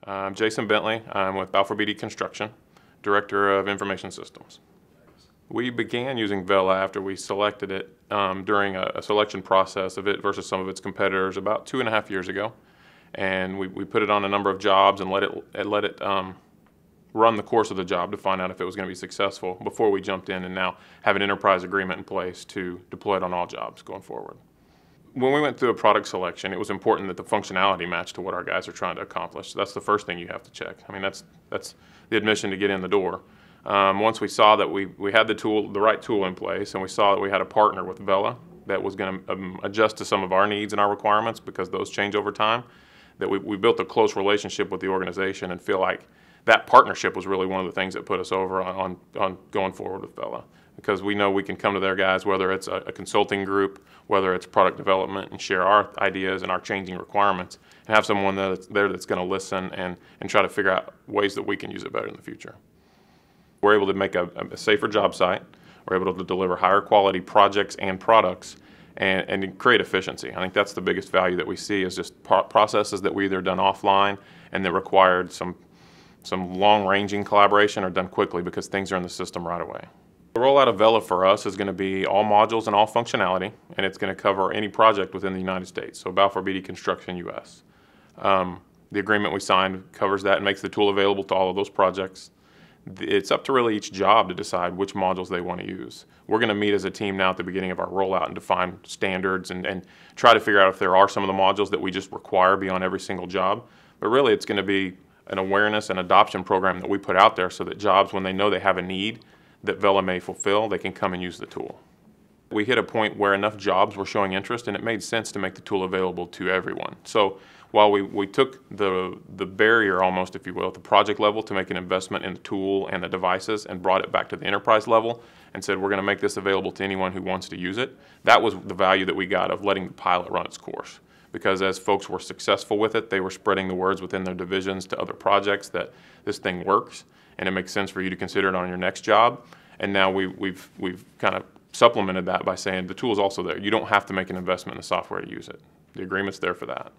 I'm Jason Bentley. I'm with Balfour Beatty Construction, Director of Information Systems. We began using Vela after we selected it during a selection process of it versus some of its competitors about 2.5 years ago. And we put it on a number of jobs and let it run the course of the job to find out if it was going to be successful before we jumped in and now have an enterprise agreement in place to deploy it on all jobs going forward. When we went through a product selection, it was important that the functionality matched to what our guys are trying to accomplish. So that's the first thing you have to check. I mean, that's the admission to get in the door. Once we saw that we had the right tool in place, and we saw that we had a partner with Vela that was going to adjust to some of our needs and our requirements because those change over time, that we built a close relationship with the organization and feel like that partnership was really one of the things that put us over on going forward with Vela. Because we know we can come to their guys, whether it's a consulting group, whether it's product development, and share our ideas and our changing requirements, and have someone that's there that's going to listen and try to figure out ways that we can use it better in the future. We're able to make a safer job site. We're able to deliver higher quality projects and products and create efficiency. I think that's the biggest value that we see is just processes that we either done offline and that required some long-ranging collaboration are done quickly because things are in the system right away. The rollout of Vela for us is going to be all modules and all functionality, and it's going to cover any project within the United States, so Balfour Beatty Construction US. The agreement we signed covers that and makes the tool available to all of those projects. It's up to really each job to decide which modules they want to use. We're going to meet as a team now at the beginning of our rollout and define standards and try to figure out if there are some of the modules that we just require beyond every single job. But really it's going to be an awareness and adoption program that we put out there so that jobs, when they know they have a need that Vela may fulfill, they can come and use the tool. We hit a point where enough jobs were showing interest and it made sense to make the tool available to everyone. So while we took the barrier almost, if you will, at the project level to make an investment in the tool and the devices and brought it back to the enterprise level and said we're going to make this available to anyone who wants to use it, that was the value that we got of letting the pilot run its course. Because as folks were successful with it, they were spreading the words within their divisions to other projects that this thing works and it makes sense for you to consider it on your next job. And now we've kind of supplemented that by saying the tool is also there. You don't have to make an investment in the software to use it. The agreement's there for that.